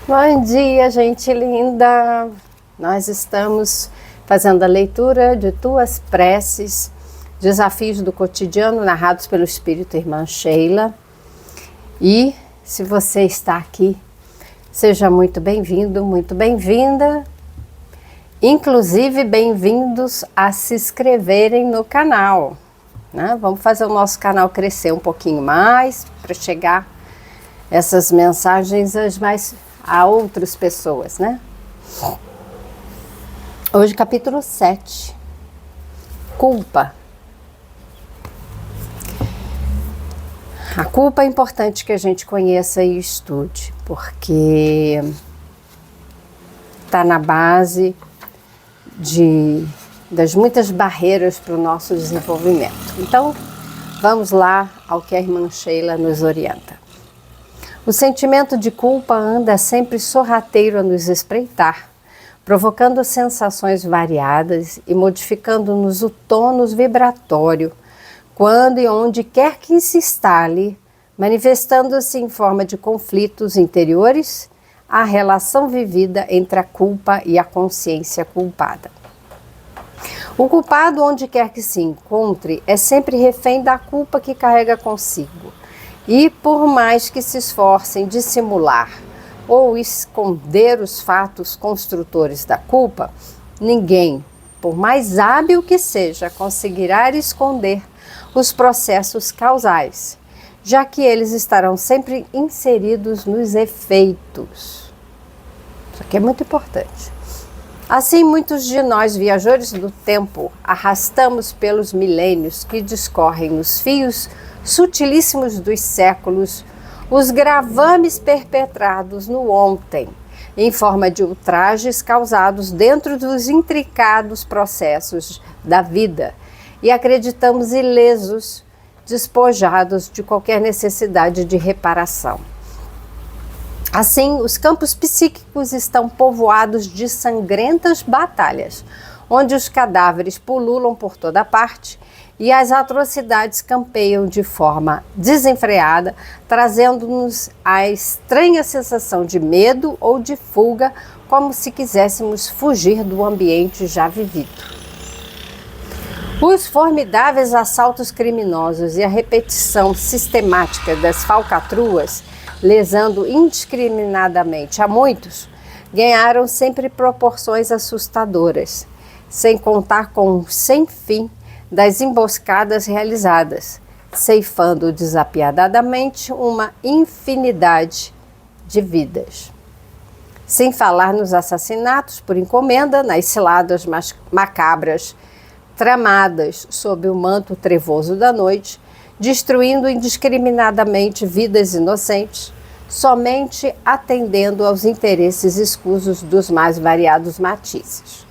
Bom dia, gente linda! Nós estamos fazendo a leitura de Tuas Preces, Desafios do Cotidiano, narrados pelo Espírito Irmã Sheila. E se você está aqui, seja muito bem-vindo, muito bem-vinda. Inclusive, bem-vindos a se inscreverem no canal, né? Vamos fazer o nosso canal crescer um pouquinho mais, para chegar essas mensagens a outras pessoas, né? Hoje, capítulo 7. Culpa. A culpa é importante que a gente conheça e estude, porque está na base das muitas barreiras para o nosso desenvolvimento. Então, vamos lá ao que a irmã Sheila nos orienta. O sentimento de culpa anda sempre sorrateiro a nos espreitar, provocando sensações variadas e modificando-nos o tônus vibratório, quando e onde quer que se instale, manifestando-se em forma de conflitos interiores, a relação vivida entre a culpa e a consciência culpada. O culpado, onde quer que se encontre, é sempre refém da culpa que carrega consigo. E por mais que se esforcem dissimular ou esconder os fatos construtores da culpa, ninguém, por mais hábil que seja, conseguirá esconder os processos causais, já que eles estarão sempre inseridos nos efeitos. Isso aqui é muito importante. Assim, muitos de nós, viajores do tempo, arrastamos pelos milênios que discorrem nos fios sutilíssimos dos séculos, os gravames perpetrados no ontem, em forma de ultrajes causados dentro dos intricados processos da vida, e acreditamos ilesos, despojados de qualquer necessidade de reparação. Assim, os campos psíquicos estão povoados de sangrentas batalhas, onde os cadáveres pululam por toda parte e as atrocidades campeiam de forma desenfreada, trazendo-nos a estranha sensação de medo ou de fuga, como se quiséssemos fugir do ambiente já vivido. Os formidáveis assaltos criminosos e a repetição sistemática das falcatruas, lesando indiscriminadamente a muitos, ganharam sempre proporções assustadoras, sem contar com o sem fim das emboscadas realizadas, ceifando desapiadadamente uma infinidade de vidas. Sem falar nos assassinatos por encomenda, nas ciladas macabras tramadas sob o manto trevoso da noite, destruindo indiscriminadamente vidas inocentes, somente atendendo aos interesses escusos dos mais variados matizes.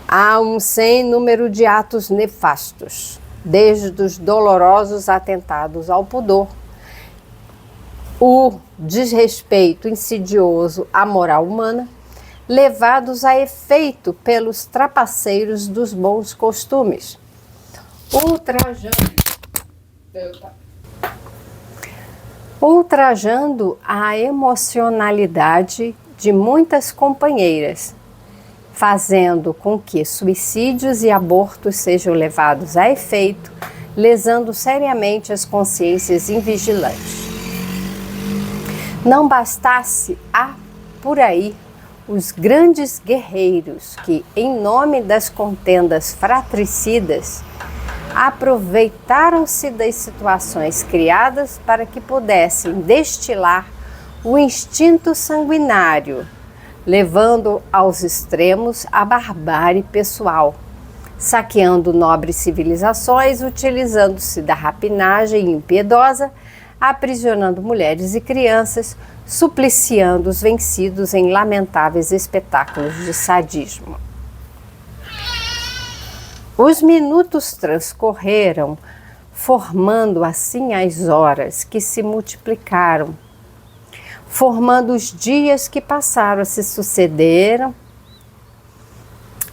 Há um sem número de atos nefastos, desde os dolorosos atentados ao pudor, o desrespeito insidioso à moral humana, levados a efeito pelos trapaceiros dos bons costumes, ultrajando a emocionalidade de muitas companheiras, fazendo com que suicídios e abortos sejam levados a efeito, lesando seriamente as consciências invigilantes. Não bastasse por aí os grandes guerreiros que, em nome das contendas fratricidas, aproveitaram-se das situações criadas para que pudessem destilar o instinto sanguinário, levando aos extremos a barbárie pessoal, saqueando nobres civilizações, utilizando-se da rapinagem impiedosa, aprisionando mulheres e crianças, supliciando os vencidos em lamentáveis espetáculos de sadismo. Os minutos transcorreram, formando assim as horas que se multiplicaram, formando os dias que passaram a se sucederam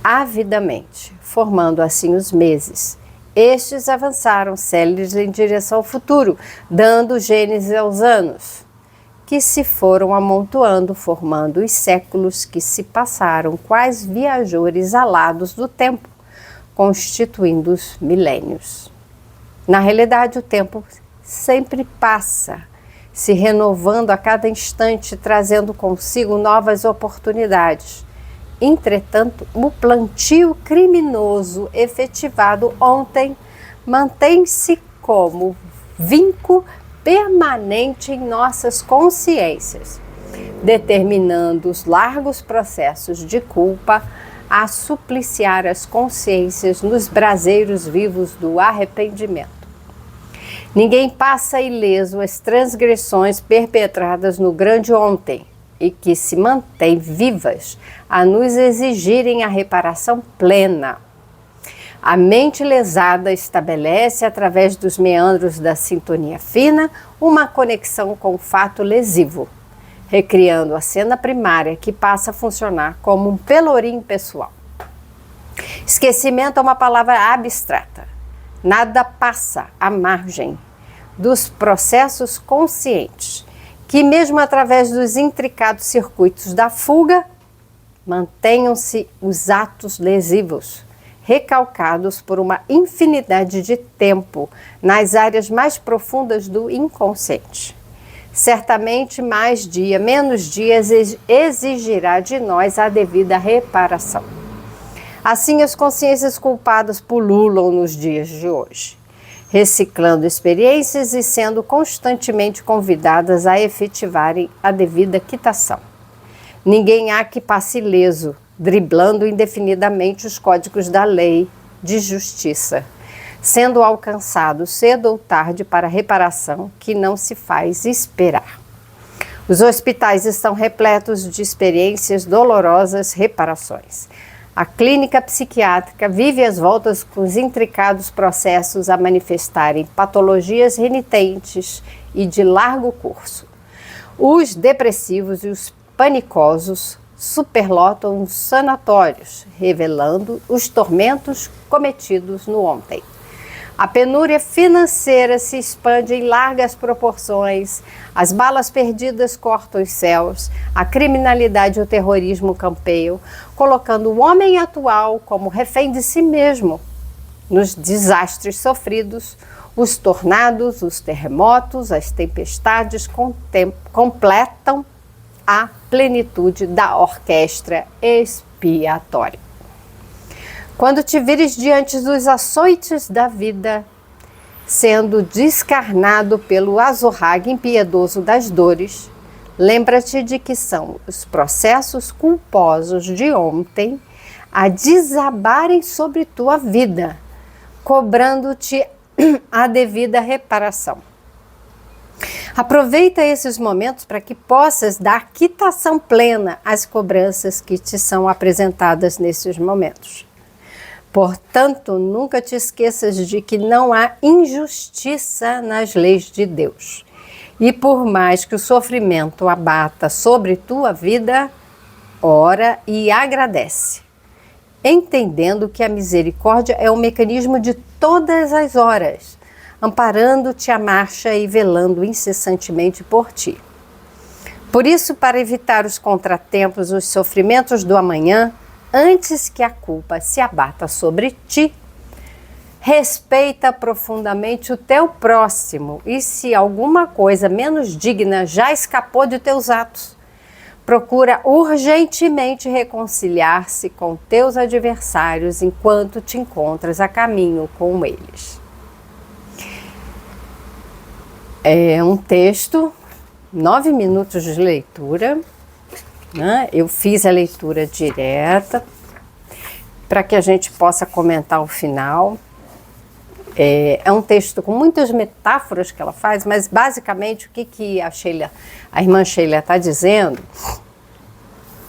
avidamente, formando assim os meses. Estes avançaram céleres em direção ao futuro, dando gênese aos anos, que se foram amontoando, formando os séculos que se passaram, quais viajores alados do tempo, constituindo os milênios. Na realidade, o tempo sempre passa, se renovando a cada instante, trazendo consigo novas oportunidades. Entretanto, o plantio criminoso efetivado ontem mantém-se como vinco permanente em nossas consciências, determinando os largos processos de culpa a supliciar as consciências nos braseiros vivos do arrependimento. Ninguém passa ileso as transgressões perpetradas no grande ontem e que se mantêm vivas a nos exigirem a reparação plena. A mente lesada estabelece, através dos meandros da sintonia fina, uma conexão com o fato lesivo, recriando a cena primária que passa a funcionar como um pelourinho pessoal. Esquecimento é uma palavra abstrata. Nada passa à margem dos processos conscientes, que mesmo através dos intricados circuitos da fuga, mantenham-se os atos lesivos, recalcados por uma infinidade de tempo nas áreas mais profundas do inconsciente. Certamente mais dia, menos dia exigirá de nós a devida reparação. Assim, as consciências culpadas pululam nos dias de hoje, reciclando experiências e sendo constantemente convidadas a efetivarem a devida quitação. Ninguém há que passe ileso, driblando indefinidamente os códigos da lei de justiça, sendo alcançado cedo ou tarde para reparação que não se faz esperar. Os hospitais estão repletos de experiências dolorosas reparações. A clínica psiquiátrica vive às voltas com os intricados processos a manifestarem patologias renitentes e de largo curso. Os depressivos e os panicosos superlotam os sanatórios, revelando os tormentos cometidos no ontem. A penúria financeira se expande em largas proporções, as balas perdidas cortam os céus, a criminalidade e o terrorismo campeiam, colocando o homem atual como refém de si mesmo. Nos desastres sofridos, os tornados, os terremotos, as tempestades completam a plenitude da orquestra expiatória. Quando te vires diante dos açoites da vida, sendo descarnado pelo azorrague impiedoso das dores, lembra-te de que são os processos culposos de ontem a desabarem sobre tua vida, cobrando-te a devida reparação. Aproveita esses momentos para que possas dar quitação plena às cobranças que te são apresentadas nesses momentos. Portanto, nunca te esqueças de que não há injustiça nas leis de Deus. E por mais que o sofrimento abata sobre tua vida, ora e agradece, entendendo que a misericórdia é o mecanismo de todas as horas, amparando-te a marcha e velando incessantemente por ti. Por isso, para evitar os contratempos, os sofrimentos do amanhã, antes que a culpa se abata sobre ti, respeita profundamente o teu próximo e se alguma coisa menos digna já escapou de teus atos, procura urgentemente reconciliar-se com teus adversários enquanto te encontras a caminho com eles. É um texto, 9 minutos de leitura, né? Eu fiz a leitura direta para que a gente possa comentar o final. É um texto com muitas metáforas que ela faz, mas basicamente o que a irmã Sheila está dizendo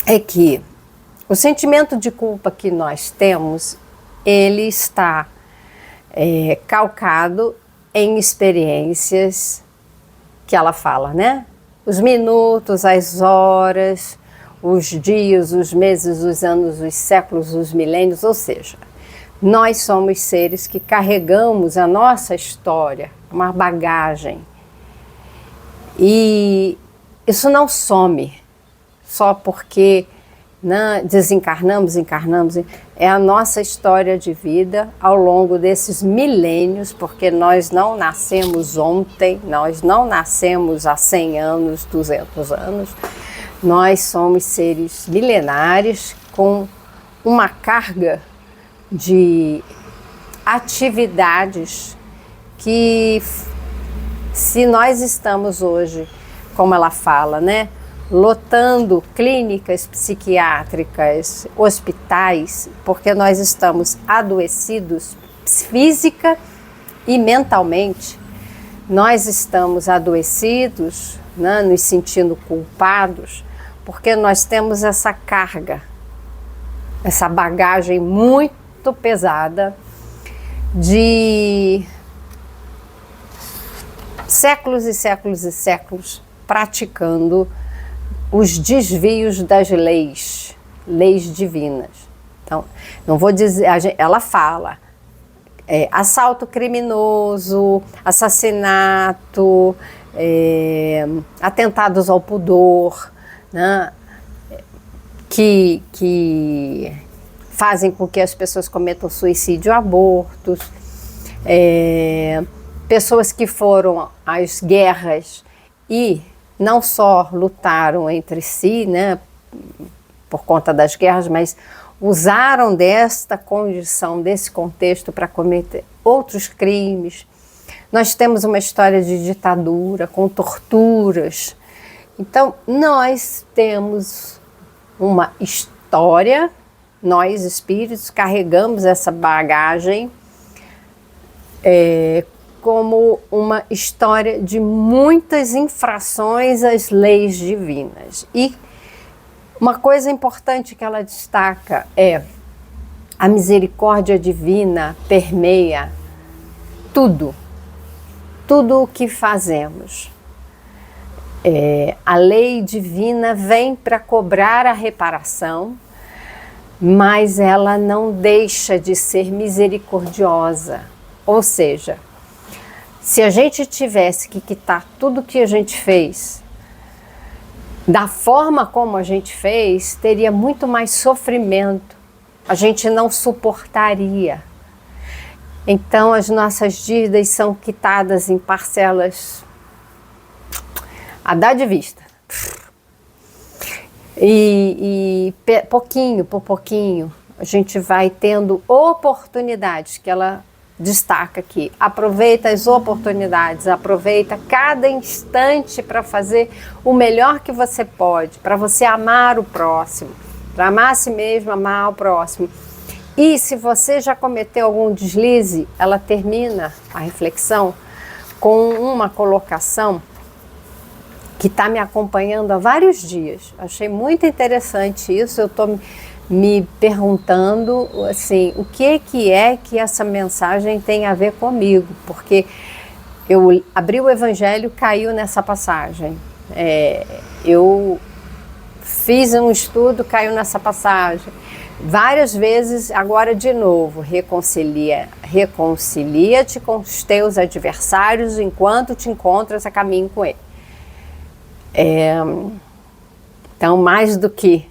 é que o sentimento de culpa que nós temos, ele está calcado em experiências que ela fala, né? Os minutos, as horas, os dias, os meses, os anos, os séculos, os milênios, ou seja, nós somos seres que carregamos a nossa história, uma bagagem. E isso não some só porque desencarnamos, encarnamos. É a nossa história de vida ao longo desses milênios, porque nós não nascemos ontem, nós não nascemos há 100 anos, 200 anos. Nós somos seres milenares com uma carga de atividades que, se nós estamos hoje, como ela fala, né, lotando clínicas psiquiátricas, hospitais, porque nós estamos adoecidos física e mentalmente. Nós estamos adoecidos, né, nos sentindo culpados, porque nós temos essa carga, essa bagagem muito pesada de séculos e séculos e séculos praticando os desvios das leis divinas. Então, não vou dizer, ela fala, assalto criminoso, assassinato, atentados ao pudor, né, que fazem com que as pessoas cometam suicídio, abortos, pessoas que foram às guerras e não só lutaram entre si, né, por conta das guerras, mas usaram desta condição, desse contexto para cometer outros crimes. Nós temos uma história de ditadura, com torturas. Então, nós temos uma história, nós espíritos carregamos essa bagagem como uma história de muitas infrações às leis divinas. E uma coisa importante que ela destaca é: a misericórdia divina permeia tudo o que fazemos. A lei divina vem para cobrar a reparação, mas ela não deixa de ser misericordiosa. Ou seja, se a gente tivesse que quitar tudo que a gente fez, da forma como a gente fez, teria muito mais sofrimento. A gente não suportaria. Então, as nossas dívidas são quitadas em parcelas a dar de vista. E pouquinho por pouquinho, a gente vai tendo oportunidades, que ela destaca aqui. Aproveita as oportunidades, aproveita cada instante para fazer o melhor que você pode, para você amar o próximo, para amar a si mesmo, amar o próximo. E se você já cometeu algum deslize, ela termina a reflexão com uma colocação que está me acompanhando há vários dias. Achei muito interessante isso. Eu estou me perguntando assim, o que é que essa mensagem tem a ver comigo, porque eu abri o Evangelho, caiu nessa passagem, eu fiz um estudo, caiu nessa passagem, várias vezes, agora de novo, reconcilia-te com os teus adversários enquanto te encontras a caminho com ele. Então, mais do que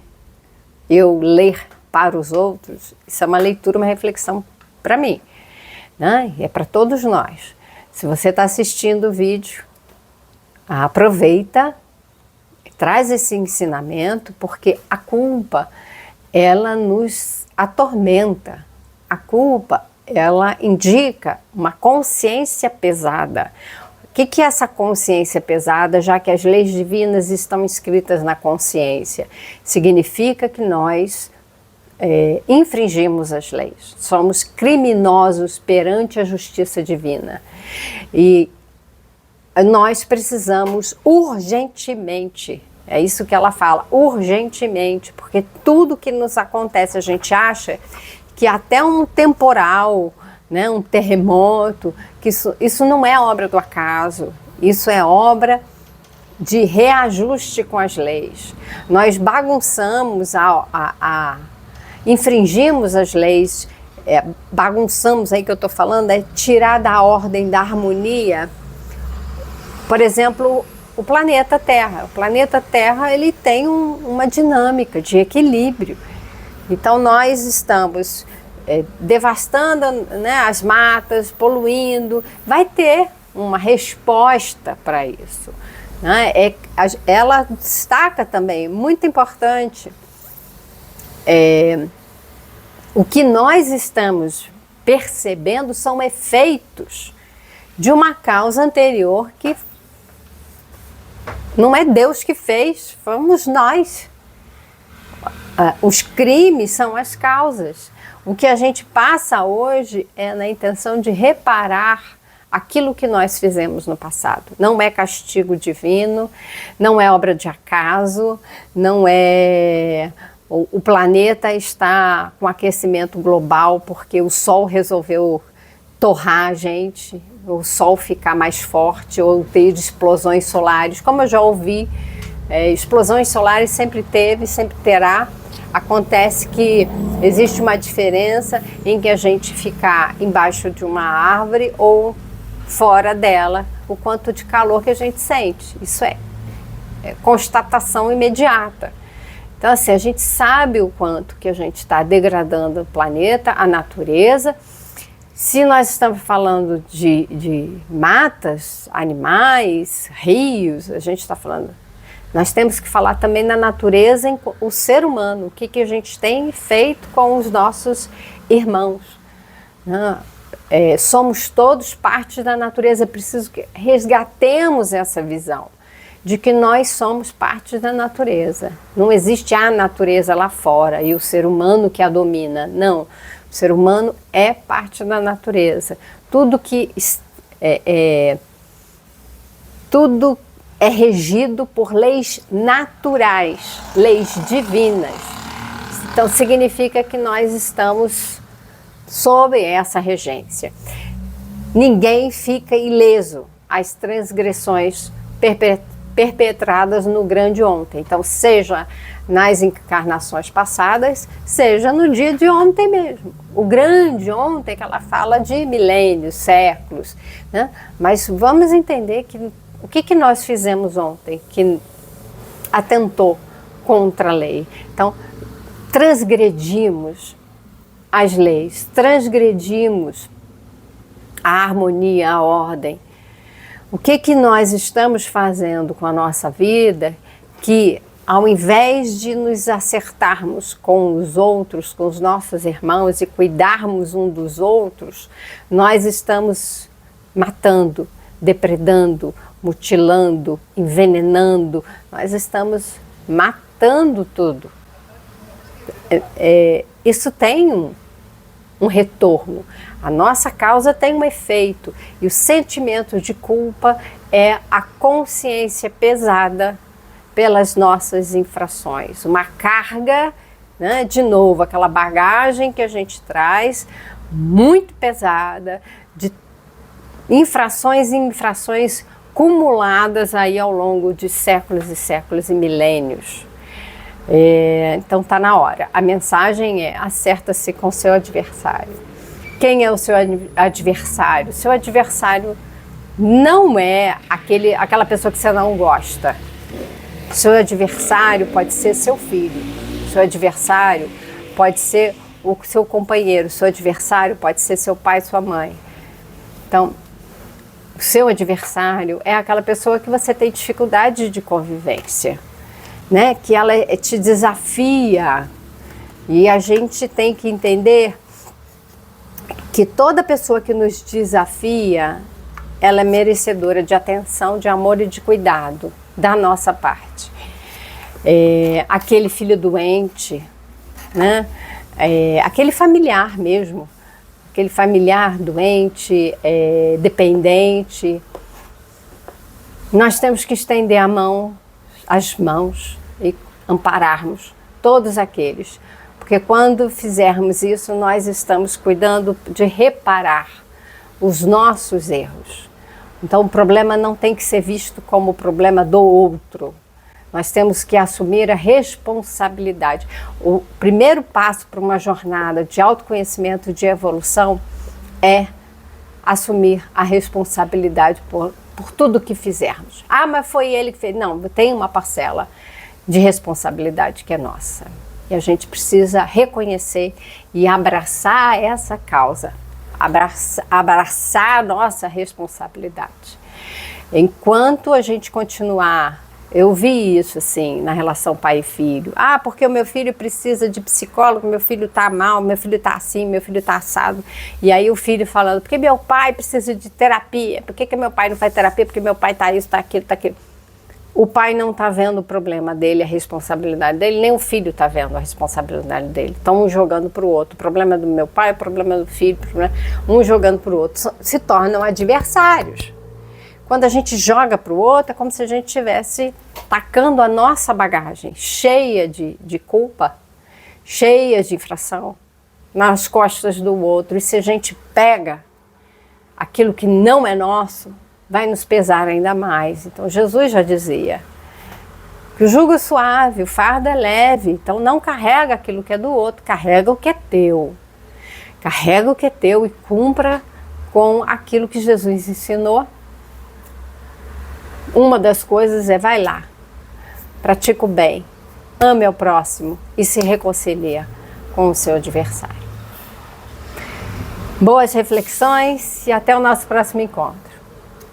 eu ler para os outros, isso é uma leitura, uma reflexão para mim, né? E é para todos nós. Se você está assistindo o vídeo, aproveita, traz esse ensinamento, porque a culpa, ela nos atormenta. A culpa, ela indica uma consciência pesada. O que é essa consciência pesada, já que as leis divinas estão escritas na consciência? Significa que nós infringimos as leis, somos criminosos perante a justiça divina. E nós precisamos urgentemente, é isso que ela fala, urgentemente, porque tudo que nos acontece, a gente acha que até um temporal, né, um terremoto, que isso não é obra do acaso, isso é obra de reajuste com as leis. Nós bagunçamos, infringimos as leis, bagunçamos, aí que eu estou falando, é tirar da ordem, da harmonia. Por exemplo, o planeta Terra. O planeta Terra, ele tem uma dinâmica de equilíbrio. Então nós estamos devastando, né, as matas, poluindo, vai ter uma resposta para isso, né? Ela destaca também, muito importante, o que nós estamos percebendo são efeitos de uma causa anterior que não é Deus que fez, fomos nós. Os crimes são as causas. O que a gente passa hoje é na intenção de reparar aquilo que nós fizemos no passado. Não é castigo divino, não é obra de acaso, não é... O planeta está com aquecimento global porque o Sol resolveu torrar a gente, o Sol ficar mais forte ou ter explosões solares. Como eu já ouvi, explosões solares sempre teve, sempre terá. Acontece que existe uma diferença em que a gente ficar embaixo de uma árvore ou fora dela, o quanto de calor que a gente sente. Isso é constatação imediata. Então, assim, a gente sabe o quanto que a gente está degradando o planeta, a natureza. Se nós estamos falando de matas, animais, rios, a gente está falando... Nós temos que falar também na natureza, o ser humano, o que a gente tem feito com os nossos irmãos. Somos todos parte da natureza, é preciso que resgatemos essa visão de que nós somos parte da natureza. Não existe a natureza lá fora e o ser humano que a domina, não. O ser humano é parte da natureza. Tudo é regido por leis naturais, leis divinas. Então significa que nós estamos sob essa regência. Ninguém fica ileso às transgressões perpetradas no grande ontem. Então, seja nas encarnações passadas, seja no dia de ontem mesmo. O grande ontem, que ela fala de milênios, séculos, né? Mas vamos entender que o que nós fizemos ontem que atentou contra a lei? Então, transgredimos as leis, transgredimos a harmonia, a ordem. O que nós estamos fazendo com a nossa vida que, ao invés de nos acertarmos com os outros, com os nossos irmãos e cuidarmos um dos outros, nós estamos matando, depredando, mutilando, envenenando, nós estamos matando tudo. Isso tem um retorno. A nossa causa tem um efeito e o sentimento de culpa é a consciência pesada pelas nossas infrações. Uma carga, né, de novo, aquela bagagem que a gente traz muito pesada de infrações e infrações cumuladas aí ao longo de séculos e séculos e milênios. Então está na hora. A mensagem é: acerta-se com seu adversário. Quem é o seu adversário? Seu adversário não é aquela pessoa que você não gosta. Seu adversário pode ser seu filho. Seu adversário pode ser o seu companheiro. Seu adversário pode ser seu pai, sua mãe. Então, o seu adversário é aquela pessoa que você tem dificuldade de convivência, né? Que ela te desafia. E a gente tem que entender que toda pessoa que nos desafia, ela é merecedora de atenção, de amor e de cuidado da nossa parte. Aquele filho doente, né? Aquele familiar mesmo, aquele familiar doente, dependente, nós temos que estender as mãos e ampararmos todos aqueles. Porque quando fizermos isso, nós estamos cuidando de reparar os nossos erros. Então o problema não tem que ser visto como o problema do outro. Nós temos que assumir a responsabilidade. O primeiro passo para uma jornada de autoconhecimento, de evolução, é assumir a responsabilidade por tudo que fizermos. Ah, mas foi ele que fez. Não, tem uma parcela de responsabilidade que é nossa. E a gente precisa reconhecer e abraçar essa causa, abraçar a nossa responsabilidade. Enquanto a gente continuar, eu vi isso assim na relação pai e filho. Ah, porque o meu filho precisa de psicólogo, meu filho tá mal, meu filho tá assim, meu filho tá assado. E aí o filho falando, porque meu pai precisa de terapia, por que meu pai não faz terapia, porque meu pai tá isso, tá aquilo, tá aquilo. O pai não está vendo o problema dele, a responsabilidade dele, nem o filho está vendo a responsabilidade dele. Estão um jogando para o outro. O problema é do meu pai, o problema é do filho, um jogando para o outro. Se tornam adversários. Quando a gente joga para o outro, é como se a gente estivesse tacando a nossa bagagem, cheia de culpa, cheia de infração, nas costas do outro. E se a gente pega aquilo que não é nosso, vai nos pesar ainda mais. Então Jesus já dizia que o jugo é suave, o fardo é leve. Então não carrega aquilo que é do outro, carrega o que é teu. Carrega o que é teu e cumpra com aquilo que Jesus ensinou. Uma das coisas é vai lá, pratica o bem, ame ao próximo e se reconcilia com o seu adversário. Boas reflexões e até o nosso próximo encontro.